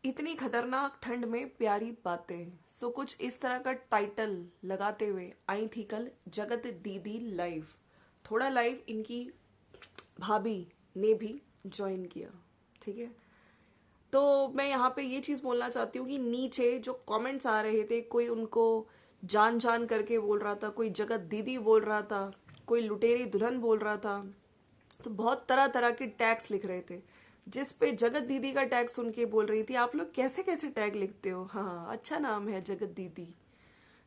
इतनी खतरनाक ठंड में प्यारी बातें, सो कुछ इस तरह का टाइटल लगाते हुए आई थी कल जगत दीदी लाइव। थोड़ा लाइव इनकी भाभी ने भी ज्वाइन किया। ठीक है, तो मैं यहाँ पे ये चीज़ बोलना चाहती हूँ कि नीचे जो कमेंट्स आ रहे थे, कोई उनको जान जान करके बोल रहा था, कोई जगत दीदी बोल रहा था, कोई लुटेरी दुल्हन बोल रहा था, तो बहुत तरह तरह के टैग्स लिख रहे थे। जिस पे जगत दीदी का टैग सुन के बोल रही थी, आप लोग कैसे कैसे टैग लिखते हो, हाँ अच्छा नाम है जगत दीदी।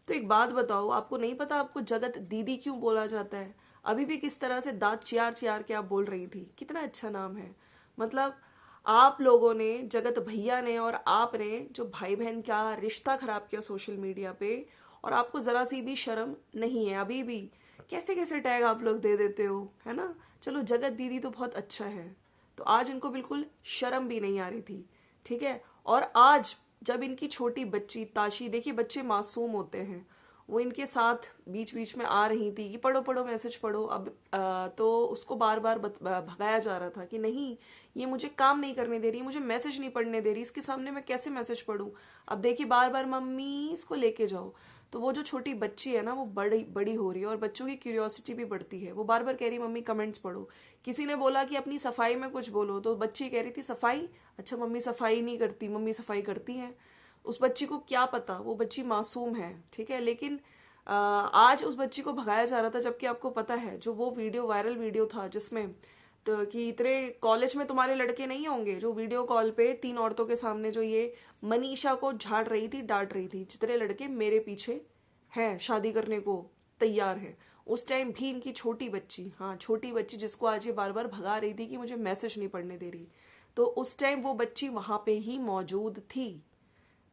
तो एक बात बताओ, आपको नहीं पता आपको जगत दीदी क्यों बोला जाता है? अभी भी किस तरह से दांत चियार चियार के आप बोल रही थी, कितना अच्छा नाम है। मतलब आप लोगों ने, जगत भैया ने और आपने जो भाई बहन का रिश्ता खराब किया सोशल मीडिया पे, और आपको जरा सी भी शर्म नहीं है अभी भी। कैसे कैसे टैग आप लोग दे देते हो, है ना। चलो जगत दीदी तो बहुत अच्छा है, तो आज इनको बिल्कुल शर्म भी नहीं आ रही थी। ठीक है, और आज जब इनकी छोटी बच्ची ताशी, देखिए बच्चे मासूम होते हैं, वो इनके साथ बीच बीच में आ रही थी कि पढ़ो पढ़ो मैसेज पढ़ो। अब तो उसको बार बार भगाया जा रहा था कि नहीं, ये मुझे काम नहीं करने दे रही, मुझे मैसेज नहीं पढ़ने दे रही, इसके सामने मैं कैसे मैसेज पढ़ूं। अब देखिए बार बार मम्मी इसको लेके जाओ। तो वो जो छोटी बच्ची है ना, वो बड़ी बड़ी हो रही है, और बच्चों की क्यूरियोसिटी भी बढ़ती है। वो बार बार कह रही मम्मी कमेंट्स पढ़ो। किसी ने बोला कि अपनी सफाई में कुछ बोलो, तो बच्ची कह रही थी सफाई, अच्छा मम्मी सफाई नहीं करती, मम्मी सफाई करती हैं। उस बच्ची को क्या पता, वो बच्ची मासूम है। ठीक है, लेकिन आज उस बच्ची को भगाया जा रहा था, जबकि आपको पता है जो वो वीडियो वायरल वीडियो था जिसमें तो कि इतने कॉलेज में तुम्हारे लड़के नहीं होंगे, जो वीडियो कॉल पे 3 औरतों के सामने जो ये मनीषा को झाड़ रही थी, डांट रही थी, जितने लड़के मेरे पीछे हैं शादी करने को तैयार है। उस टाइम भी इनकी छोटी बच्ची, हाँ छोटी बच्ची, जिसको आज ये बार बार भगा रही थी कि मुझे मैसेज नहीं पढ़ने दे रही, तो उस टाइम वो बच्ची वहां पे ही मौजूद थी।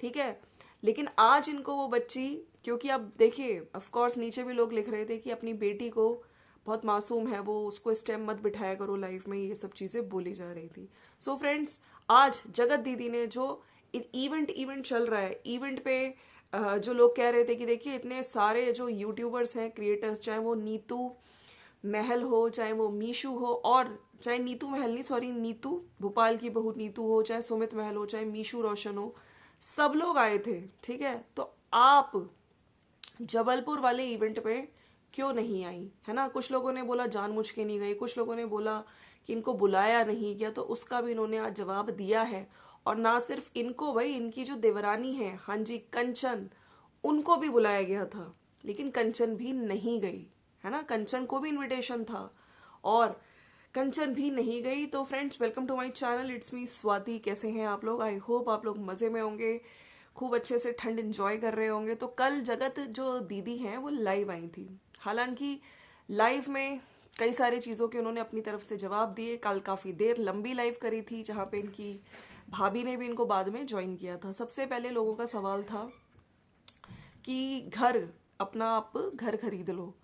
ठीक है, लेकिन आज इनको वो बच्ची, क्योंकि अब देखिए ऑफ कोर्स नीचे भी लोग लिख रहे थे कि अपनी बेटी को, बहुत मासूम है वो, उसको इस टाइम मत बिठाया करो लाइफ में, ये सब चीजें बोली जा रही थी। सो फ्रेंड्स, आज जगत दीदी ने जो इवेंट इवेंट चल रहा है, इवेंट पे जो लोग कह रहे थे कि देखिए इतने सारे जो यूट्यूबर्स हैं, क्रिएटर्स, चाहे वो नीतू महल हो, चाहे वो मीशू हो, और चाहे नीतू महल नहीं, सॉरी नीतू भोपाल की बहू नीतू हो, चाहे सुमित महल हो, चाहे मीशू रोशन हो, सब लोग आए थे। ठीक है, तो आप जबलपुर वाले इवेंट पे क्यों नहीं आई, है ना। कुछ लोगों ने बोला जानबूझ के नहीं गई, कुछ लोगों ने बोला कि इनको बुलाया नहीं गया, तो उसका भी इन्होंने आज जवाब दिया है। और ना सिर्फ इनको भाई, इनकी जो देवरानी है, हाँ जी कंचन, उनको भी बुलाया गया था, लेकिन कंचन भी नहीं गई, है ना। कंचन को भी इनविटेशन था और कंचन भी नहीं गई। तो friends, welcome to my channel, it's me Swati. कैसे हैं आप लोग? आई होप आप लोग मजे में होंगे, खूब अच्छे से ठंड एंजॉय कर रहे होंगे। तो कल जगत जो दीदी हैं वो लाइव आई थी। हालांकि लाइव में कई सारी चीज़ों के उन्होंने अपनी तरफ से जवाब दिए। कल काफ़ी देर लंबी लाइव करी थी, जहाँ पे इनकी भाभी ने भी इनको बाद में ज्वाइन किया था। सबसे पहले लोगों का सवाल था कि घर, अपना आप घर खरीद लो।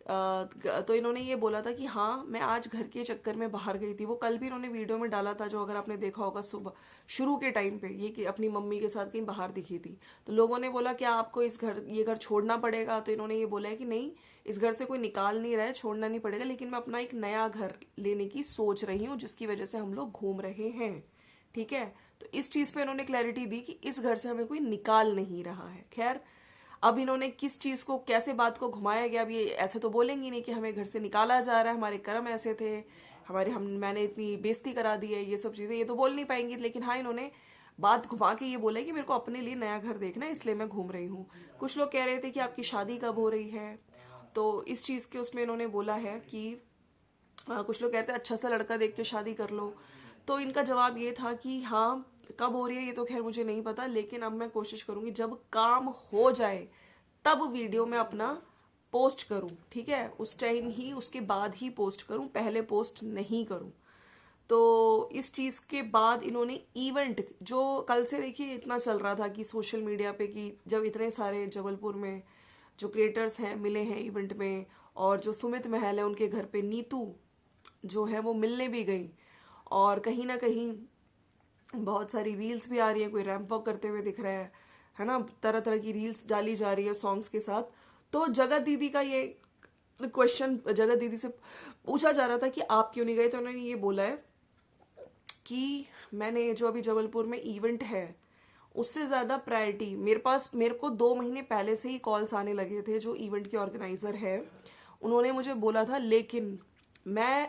तो इन्होंने ये बोला था कि हाँ मैं आज घर के चक्कर में बाहर गई थी। वो कल भी इन्होंने वीडियो में डाला था, जो अगर आपने देखा होगा सुबह शुरू के टाइम पे, ये कि अपनी मम्मी के साथ कहीं बाहर दिखी थी। तो लोगों ने बोला क्या आपको ये घर छोड़ना पड़ेगा? तो इन्होंने ये बोला है कि नहीं, इस घर से कोई निकाल नहीं रहा है, छोड़ना नहीं पड़ेगा, लेकिन मैं अपना एक नया घर लेने की सोच रही हूँ, जिसकी वजह से हम लोग घूम रहे हैं। ठीक है, तो इस चीज पे इन्होंने क्लैरिटी दी कि इस घर से हमें कोई निकाल नहीं रहा है। खैर, अब इन्होंने किस चीज को, कैसे बात को घुमाया गया, अब ये ऐसे तो बोलेंगी नहीं कि हमें घर से निकाला जा रहा है, हमारे कर्म ऐसे थे, मैंने इतनी बेइज्जती करा दी है, ये सब चीजें ये तो बोल नहीं पाएंगी। लेकिन हाँ, इन्होंने बात घुमा के ये बोला कि मेरे को अपने लिए नया घर देखना है, इसलिए मैं घूम रही हूँ। कुछ लोग कह रहे थे कि आपकी शादी कब हो रही है, तो इस चीज के उसमें इन्होंने बोला है कि कुछ लोग कहते हैं अच्छा सा लड़का देख के शादी कर लो। तो इनका जवाब ये था कि हाँ, कब हो रही है ये तो खैर मुझे नहीं पता, लेकिन अब मैं कोशिश करूंगी जब काम हो जाए तब वीडियो में अपना पोस्ट करूं। ठीक है, उस टाइम ही, उसके बाद ही पोस्ट करूं, पहले पोस्ट नहीं करूं। तो इस चीज के बाद इन्होंने इवेंट, जो कल से देखिए इतना चल रहा था कि सोशल मीडिया पे, कि जब इतने सारे जबलपुर में जो क्रिएटर्स हैं मिले हैं इवेंट में, और जो सुमित महल है उनके घर पे नीतू जो है वो मिलने भी गई, और कहीं ना कहीं बहुत सारी रील्स भी आ रही है, कोई रैंप वॉक करते हुए दिख रहा है ना, तरह तरह की रील्स डाली जा रही है सॉन्ग्स के साथ। तो जगत दीदी का ये क्वेश्चन जगत दीदी से पूछा जा रहा था कि आप क्यों नहीं गए, तो उन्होंने ये बोला है कि मैंने जो अभी जबलपुर में इवेंट है उससे ज़्यादा प्रायोरिटी मेरे को 2 महीने पहले से ही कॉल्स आने लगे थे। जो इवेंट के ऑर्गेनाइज़र है उन्होंने मुझे बोला था, लेकिन मैं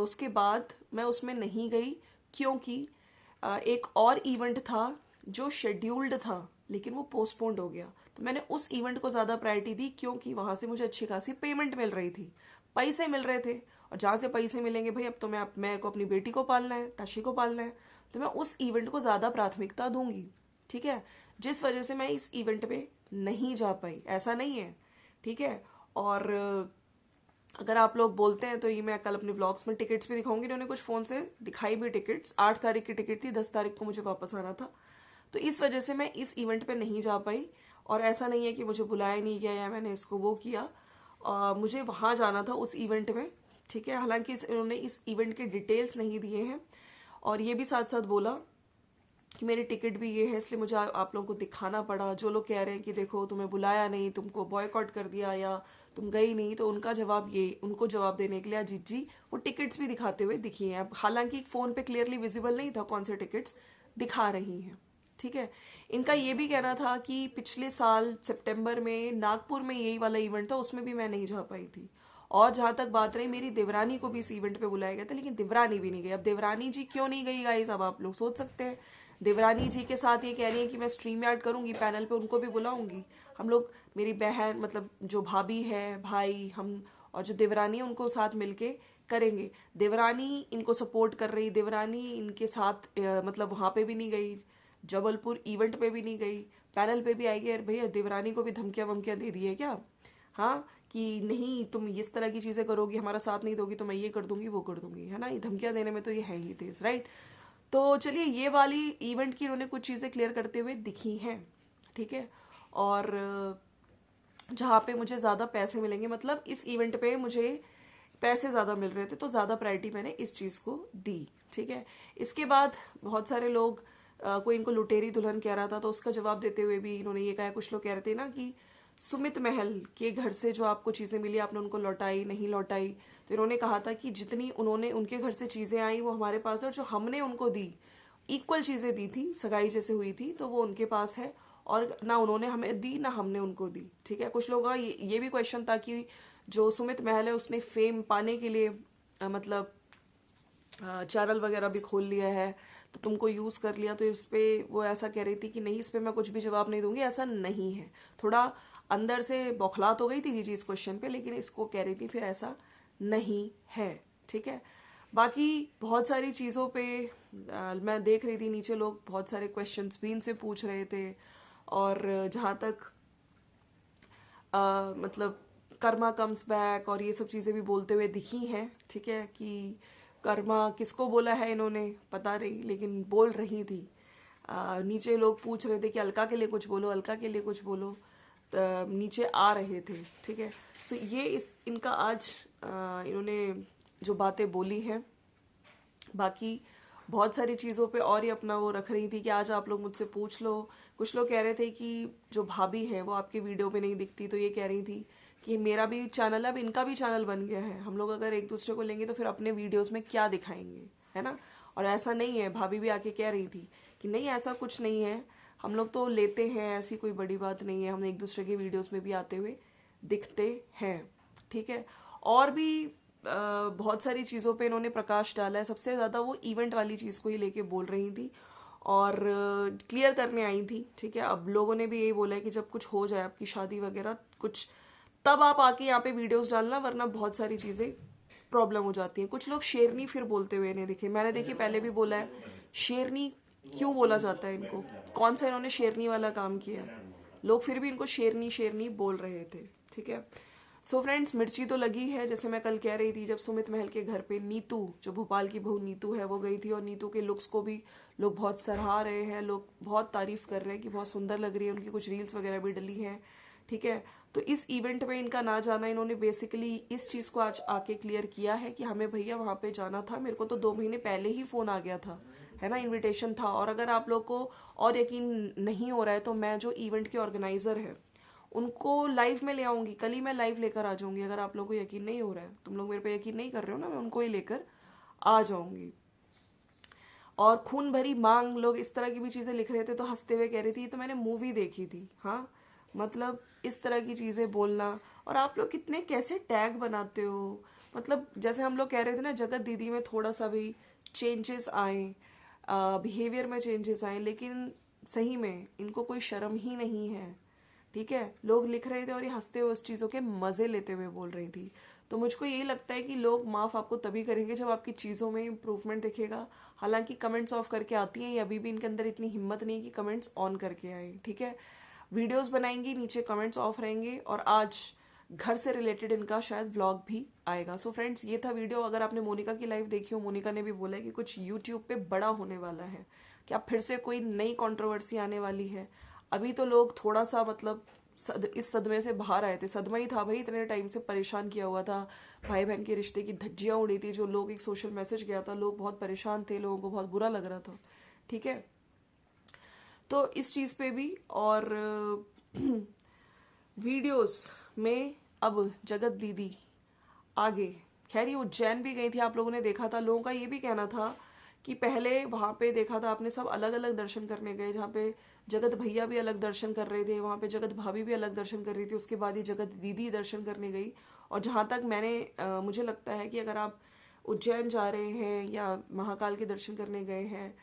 उसके बाद मैं उसमें नहीं गई क्योंकि एक और इवेंट था जो शेड्यूल्ड था लेकिन वो पोस्टपोन्ड हो गया। तो मैंने उस इवेंट को ज़्यादा प्रायोरिटी दी क्योंकि वहाँ से मुझे अच्छी खासी पेमेंट मिल रही थी, पैसे मिल रहे थे। और जहाँ से पैसे मिलेंगे भाई, अब तो मैं को अपनी बेटी को पालना है, ताशी को पालना है, तो मैं उस इवेंट को ज़्यादा प्राथमिकता दूंगी। ठीक है, जिस वजह से मैं इस इवेंट पे नहीं जा पाई, ऐसा नहीं है। ठीक है, और अगर आप लोग बोलते हैं तो ये मैं कल अपने व्लॉग्स में टिकट्स भी दिखाऊंगी। इन्होंने कुछ फ़ोन से दिखाई भी टिकट्स, 8 तारीख की टिकट थी, 10 तारीख को मुझे वापस आना था। तो इस वजह से मैं इस इवेंट पे नहीं जा पाई। और ऐसा नहीं है कि मुझे बुलाया नहीं गया या मैंने इसको वो किया, मुझे वहाँ जाना था उस इवेंट में। ठीक है, हालांकि इन्होंने इस इवेंट के डिटेल्स नहीं दिए हैं और ये भी साथ साथ बोला कि मेरी टिकट भी ये है, इसलिए मुझे आप लोगों को दिखाना पड़ा। जो लोग कह रहे हैं कि देखो तुम्हें बुलाया नहीं, तुमको बॉयकॉट कर दिया या तुम गई नहीं, तो उनका जवाब ये, उनको जवाब देने के लिए अजीत जी वो टिकट्स भी दिखाते हुए दिखी हैं। हालांकि फ़ोन पे क्लियरली विजिबल नहीं था कौन से टिकट्स दिखा रही हैं। ठीक है, इनका ये भी कहना था कि पिछले साल सितंबर में नागपुर में यही वाला इवेंट था, उसमें भी मैं नहीं जा पाई थी। और जहां तक बात रही, मेरी देवरानी को भी इस इवेंट पे बुलाया गया था लेकिन देवरानी भी नहीं गई। अब देवरानी जी क्यों नहीं गई गाइस, अब आप लोग सोच सकते हैं। देवरानी जी के साथ ये कह रही है कि मैं स्ट्रीम यार्ड करूंगी, पैनल पे उनको भी बुलाऊंगी। हम लोग, मेरी बहन मतलब जो भाभी है, भाई, हम और जो देवरानी है उनको साथ मिलके करेंगे। देवरानी इनको सपोर्ट कर रही, देवरानी इनके साथ मतलब वहां पे भी नहीं गई, जबलपुर इवेंट पे भी नहीं गई, पैनल पे भी आएगी। अरे भैया, देवरानी को भी धमकियां वमकियां दे दी है क्या? हाँ, कि नहीं तुम इस तरह की चीजें करोगी, हमारा साथ नहीं दोगी तो मैं ये कर दूंगी वो कर दूंगी, है ना। ये धमकियां देने में तो ये है ही तेज, राइट। तो चलिए, ये वाली इवेंट की इन्होंने कुछ चीजें क्लियर करते हुए दिखी हैं। ठीक है, और जहाँ पे मुझे ज़्यादा पैसे मिलेंगे, मतलब इस इवेंट पे मुझे पैसे ज़्यादा मिल रहे थे तो ज़्यादा प्रायोरिटी मैंने इस चीज़ को दी। ठीक है, इसके बाद बहुत सारे लोग, कोई इनको लुटेरी दुल्हन कह रहा था तो उसका जवाब देते हुए भी इन्होंने ये कहा, कुछ लोग कह रहे थे ना कि सुमित महल के घर से जो आपको चीज़ें मिली आपने उनको लौटाई नहीं लौटाई। तो इन्होंने कहा था कि जितनी उन्होंने उनके घर से चीज़ें आई वो हमारे पास है, और जो हमने उनको दी, इक्वल चीज़ें दी थी, सगाई जैसे हुई थी, तो वो उनके पास है, और ना उन्होंने हमें दी ना हमने उनको दी। ठीक है, कुछ लोगों का ये भी क्वेश्चन था कि जो सुमित महल है उसने फेम पाने के लिए मतलब चैनल वगैरह भी खोल लिया है तो तुमको यूज़ कर लिया, तो इस पे वो ऐसा कह रही थी कि नहीं, इस पे मैं कुछ भी जवाब नहीं दूंगी, ऐसा नहीं है। थोड़ा अंदर से बौखला तो गई थी जी इस क्वेश्चन पे, लेकिन इसको कह रही थी फिर ऐसा नहीं है। ठीक है, बाकी बहुत सारी चीज़ों पे मैं देख रही थी नीचे लोग बहुत सारे क्वेश्चंस भी इनसे पूछ रहे थे। और जहाँ तक मतलब कर्मा कम्स बैक और ये सब चीज़ें भी बोलते हुए दिखी हैं। ठीक है, कि कर्मा किसको बोला है इन्होंने पता नहीं, लेकिन बोल रही थी। नीचे लोग पूछ रहे थे कि अलका के लिए कुछ बोलो, अलका के लिए कुछ बोलो, तो नीचे आ रहे थे। ठीक है, सो ये इनका आज इन्होंने जो बातें बोली हैं। बाकी बहुत सारी चीज़ों पे और ही अपना वो रख रही थी कि आज आप लोग मुझसे पूछ लो। कुछ लोग कह रहे थे कि जो भाभी है वो आपकी वीडियो पे नहीं दिखती, तो ये कह रही थी कि मेरा भी चैनल है, अब इनका भी चैनल बन गया है, हम लोग अगर एक दूसरे को लेंगे तो फिर अपने वीडियोस में क्या दिखाएंगे, है ना। और ऐसा नहीं है, भाभी भी आके कह रही थी कि नहीं ऐसा कुछ नहीं है, हम लोग तो लेते हैं, ऐसी कोई बड़ी बात नहीं है, हम एक दूसरे के वीडियोस में भी आते हुए दिखते हैं। ठीक है, और भी बहुत सारी चीज़ों पे इन्होंने प्रकाश डाला है। सबसे ज़्यादा वो इवेंट वाली चीज़ को ही लेके बोल रही थी और क्लियर करने आई थी। ठीक है, अब लोगों ने भी यही बोला है कि जब कुछ हो जाए आपकी शादी वगैरह कुछ, तब आप आके यहाँ पे वीडियोस डालना, वरना बहुत सारी चीज़ें प्रॉब्लम हो जाती है। कुछ लोग शेरनी फिर बोलते हुए नहीं दिखे, मैंने देखिए पहले भी बोला है, शेरनी क्यों बोला जाता है इनको, कौन सा इन्होंने शेरनी वाला काम किया है, लोग फिर भी इनको शेरनी शेरनी बोल रहे थे। ठीक है, सो फ्रेंड्स, मिर्ची तो लगी है। जैसे मैं कल कह रही थी, जब सुमित महल के घर पे नीतू, जो भोपाल की बहू नीतू है, वो गई थी और नीतू के लुक्स को भी लोग बहुत सराहा रहे हैं, लोग बहुत तारीफ कर रहे हैं कि बहुत सुंदर लग रही है, उनकी कुछ रील्स वगैरह भी डली हैं। ठीक है, तो इस इवेंट में इनका ना जाना, इन्होंने बेसिकली इस चीज़ को आज आके क्लियर किया है कि हमें भैया वहाँ पे जाना था, मेरे को तो 2 महीने पहले ही फ़ोन आ गया था, है ना, इनविटेशन था। और अगर आप लोग को और यकीन नहीं हो रहा है तो मैं जो इवेंट के ऑर्गेनाइज़र है उनको लाइव में ले आऊंगी, कल ही मैं लाइव लेकर आ जाऊंगी। अगर आप लोगों को यकीन नहीं हो रहा है, तुम लोग मेरे पे यकीन नहीं कर रहे हो ना, मैं उनको ही लेकर आ जाऊंगी। और खून भरी मांग, लोग इस तरह की भी चीज़ें लिख रहे थे तो हंसते हुए कह रही थी ये तो मैंने मूवी देखी थी। हाँ, मतलब इस तरह की चीज़ें बोलना। और आप लोग कितने कैसे टैग बनाते हो, मतलब जैसे हम लोग कह रहे थे ना जगत दीदी में थोड़ा सा भी चेंजेस आए, बिहेवियर में चेंजेस आए, लेकिन सही में इनको कोई शर्म ही नहीं है। ठीक है, लोग लिख रहे थे और ये हंसते हुए उस चीज़ों के मज़े लेते हुए बोल रही थी। तो मुझको यही लगता है कि लोग माफ़ आपको तभी करेंगे जब आपकी चीज़ों में इम्प्रूवमेंट दिखेगा। हालांकि कमेंट्स ऑफ करके आती हैं, ये अभी भी इनके अंदर इतनी हिम्मत नहीं कि कमेंट्स ऑन करके आए। ठीक है, वीडियोस बनाएंगी, नीचे कमेंट्स ऑफ रहेंगे, और आज घर से रिलेटेड इनका शायद व्लॉग भी आएगा। सो फ्रेंड्स, ये था वीडियो। अगर आपने मोनिका की लाइव देखी हो, मोनिका ने भी बोला है कि कुछ यूट्यूब पे बड़ा होने वाला है, क्या फिर से कोई नई कंट्रोवर्सी आने वाली है। अभी तो लोग थोड़ा सा मतलब इस सदमे से बाहर आए थे। सदमा ही था भाई, इतने टाइम से परेशान किया हुआ था, भाई बहन के रिश्ते की धज्जियां उड़ी थी, जो लोग एक सोशल मैसेज गया था, लोग बहुत परेशान थे, लोगों को बहुत बुरा लग रहा था। ठीक है, तो इस चीज पे भी, और वीडियोस में अब जगत दीदी आगे, खैर ये उज्जैन भी गई थी, आप लोगों ने देखा था। लोगों का ये भी कहना था कि पहले वहां पे देखा था आपने सब अलग अलग दर्शन करने गए, जहाँ पे जगत भैया भी अलग दर्शन कर रहे थे, वहां पे जगत भाभी भी अलग दर्शन कर रही थी, उसके बाद ही जगत दीदी दर्शन करने गई। और जहां तक मुझे लगता है कि अगर आप उज्जैन जा रहे हैं या महाकाल के दर्शन करने गए हैं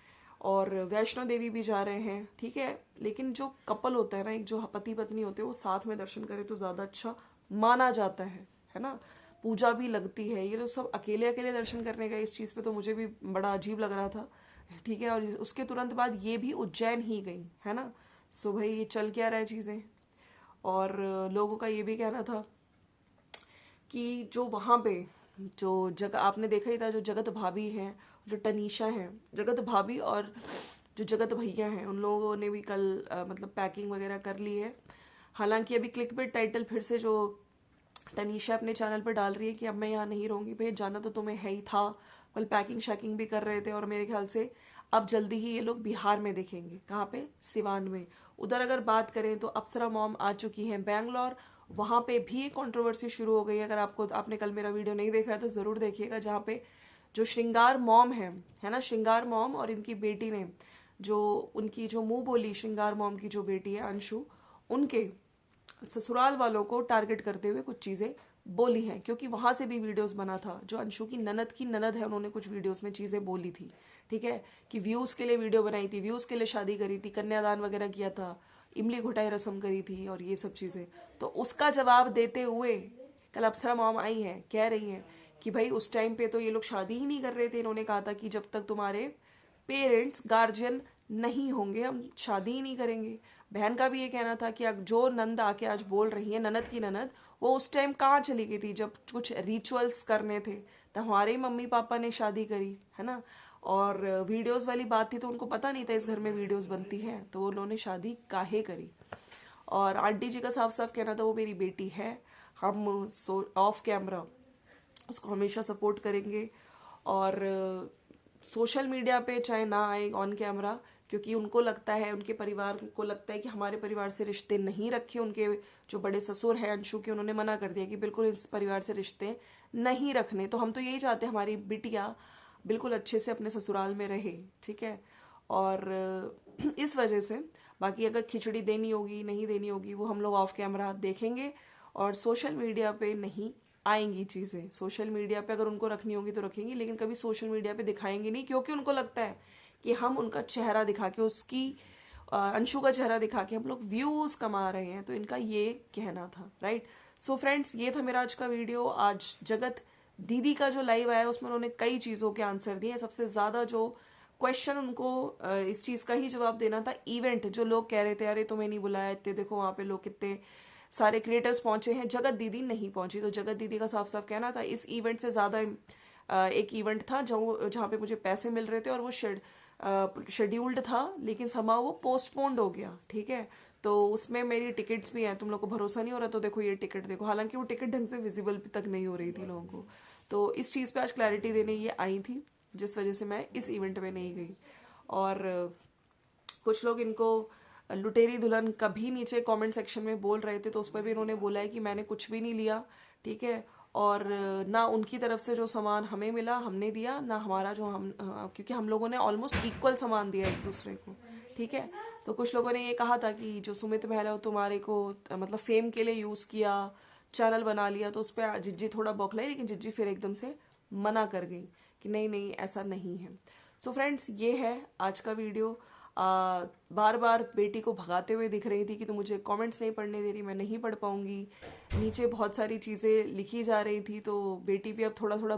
और वैष्णो देवी भी जा रहे हैं, ठीक है, लेकिन जो कपल होता है ना, एक जो पति पत्नी होते हैं, वो साथ में दर्शन करे तो ज्यादा अच्छा माना जाता है ना। पूजा भी लगती है। ये लोग सब अकेले अकेले दर्शन करने गए, इस चीज पे तो मुझे भी बड़ा अजीब लग रहा था। ठीक है, और उसके तुरंत बाद ये भी उज्जैन ही गई, है ना। सो भाई ये चल क्या रहा है चीजें। और लोगों का ये भी कहना था कि जो वहां पे जो जगह आपने देखा ही था, जो जगत भाभी हैं, जो टनीशा हैं, जगत भाभी और जो जगत भैया हैं, उन लोगों ने भी कल मतलब पैकिंग वगैरह कर ली है। हालांकि अभी क्लिक बिट टाइटल फिर से जो टनीशा अपने चैनल पर डाल रही है कि अब मैं यहाँ नहीं रहूंगी। भाई जाना तो तुम्हें है ही था, कल पैकिंग शैकिंग भी कर रहे थे, और मेरे ख्याल से अब जल्दी ही ये लोग बिहार में दिखेंगे। कहाँ पे? सिवान में। उधर अगर बात करें तो अप्सरा मॉम आ चुकी हैं बैंगलोर, वहां पे भी एक कंट्रोवर्सी शुरू हो गई है। अगर आपने कल मेरा वीडियो नहीं देखा है तो जरूर देखिएगा, जहाँ पे जो श्रृंगार मॉम है ना, श्रृंगार मॉम और इनकी बेटी ने जो उनकी जो मुंह बोली, श्रृंगार मॉम की जो बेटी है अंशु, उनके ससुराल वालों को टारगेट करते हुए कुछ चीजें बोली हैं, क्योंकि वहां से भी वीडियोस बना था। जो अंशु की ननद है, उन्होंने कुछ वीडियोस में चीजें बोली थी। ठीक है, कि व्यूज के लिए वीडियो बनाई थी, व्यूज के लिए शादी करी थी, कन्यादान वगैरह किया था, इमली घुटाई रस्म करी थी और ये सब चीजें। तो उसका जवाब देते हुए कल अप्सरा मॉम आई है, कह रही हैं कि भाई उस टाइम पे तो ये लोग शादी ही नहीं कर रहे थे। इन्होंने कहा था कि जब तक तुम्हारे पेरेंट्स गार्जियन नहीं होंगे हम शादी ही नहीं करेंगे। बहन का भी ये कहना था कि जो नंद आके आज बोल रही है, ननद की ननद, वो उस टाइम कहाँ चली गई थी जब कुछ रिचुअल्स करने थे, तो हमारे मम्मी पापा ने शादी करी, है ना। और वीडियोस वाली बात थी तो उनको पता नहीं था इस घर में वीडियोस बनती है, तो उन्होंने शादी काहे करी। और आंटी जी का साफ साफ कहना था वो मेरी बेटी है, हम ऑफ कैमरा उसको हमेशा सपोर्ट करेंगे। और सोशल मीडिया पे चाहे ना आए ऑन कैमरा, क्योंकि उनको लगता है, उनके परिवार को लगता है कि हमारे परिवार से रिश्ते नहीं रखे। उनके जो बड़े ससुर हैं अंशु के, उन्होंने मना कर दिया कि बिल्कुल इस परिवार से रिश्ते नहीं रखने। तो हम तो यही चाहते हैं हमारी बिटिया बिल्कुल अच्छे से अपने ससुराल में रहे। ठीक है, और इस वजह से बाकी अगर खिचड़ी देनी होगी नहीं देनी होगी वो हम लोग ऑफ कैमरा देखेंगे, और सोशल मीडिया पे नहीं आएंगी चीजें। सोशल मीडिया पे अगर उनको रखनी होगी तो रखेंगी, लेकिन कभी सोशल मीडिया पे दिखाएंगे नहीं, क्योंकि उनको लगता है कि हम उनका चेहरा दिखा के, उसकी अंशु का चेहरा दिखा के हम लोग व्यूज कमा रहे हैं। तो इनका ये कहना था, राइट। सो फ्रेंड्स, ये था मेरा आज का वीडियो। आज जगत दीदी का जो लाइव आया उसमें उन्होंने कई चीजों के आंसर दिए। सबसे ज्यादा जो क्वेश्चन उनको इस चीज का ही जवाब देना था, इवेंट जो लोग कह रहे थे अरे तुम्हें नहीं बुलाया, इतने देखो वहां पे लोग कितने सारे क्रिएटर्स पहुंचे हैं, जगत दीदी नहीं पहुंची। तो जगत दीदी का साफ साफ कहना था इस इवेंट से ज्यादा एक इवेंट था जहाँ पे मुझे पैसे मिल रहे थे, और वो शेड्यूल्ड था, लेकिन समा वो पोस्टपोन्ड हो गया। ठीक है, तो उसमें मेरी टिकट्स भी हैं। तुम लोग को भरोसा नहीं हो रहा तो देखो ये टिकट देखो, हालांकि वो टिकट ढंग से विजिबल तक नहीं हो रही थी लोगों को। तो इस चीज पे आज क्लैरिटी देने ये आई थी, जिस वजह से मैं इस इवेंट में नहीं गई। और कुछ लोग इनको लुटेरी दुल्हन कभी नीचे कमेंट सेक्शन में बोल रहे थे, तो उस पर भी इन्होंने बोला है कि मैंने कुछ भी नहीं लिया। ठीक है, और ना उनकी तरफ से जो सामान हमें मिला हमने दिया, ना हमारा जो क्योंकि हम लोगों ने ऑलमोस्ट इक्वल सामान दिया एक दूसरे को, ठीक है। तो कुछ लोगों ने ये कहा था कि जो सुमित महल है वो तुम्हारे को मतलब फेम के लिए यूज़ किया, चैनल बना लिया, तो उस पर जिज्जी थोड़ा बौखलाई, लेकिन जिज्जी फिर एकदम से मना कर गई कि नहीं नहीं ऐसा नहीं है। सो फ्रेंड्स, ये है आज का वीडियो। बार बार बेटी को भगाते हुए दिख रही थी कि तो मुझे कमेंट्स नहीं पढ़ने दे रही, मैं नहीं पढ़ पाऊंगी। नीचे बहुत सारी चीज़ें लिखी जा रही थी, तो बेटी भी अब थोड़ा थोड़ा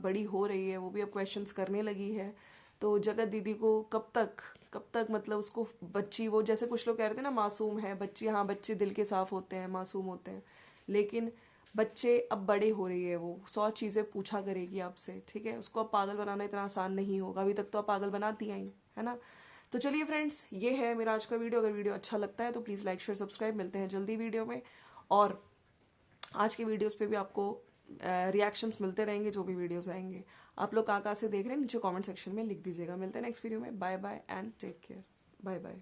बड़ी हो रही है, वो भी अब क्वेश्चंस करने लगी है। तो जगत दीदी को कब तक मतलब उसको बच्ची, वो जैसे कुछ लोग कह रहे थे ना मासूम है बच्ची, हाँ बच्चे दिल के साफ होते हैं, मासूम होते हैं, लेकिन बच्चे अब बड़े हो रही है, वो 100 चीज़ें पूछा करेगी आपसे, ठीक है। उसको अब पागल बनाना इतना आसान नहीं होगा, अभी तक तो आप पागल बनाती आई है ना। तो चलिए फ्रेंड्स, ये है मेरा आज का वीडियो। अगर वीडियो अच्छा लगता है तो प्लीज़ लाइक शेयर सब्सक्राइब, मिलते हैं जल्दी वीडियो में। और आज के वीडियोस पे भी आपको रिएक्शंस मिलते रहेंगे, जो भी वीडियोस आएंगे। आप लोग कहाँ से देख रहे हैं नीचे कमेंट सेक्शन में लिख दीजिएगा। मिलते हैं नेक्स्ट वीडियो में। Bye bye and take care. Bye bye.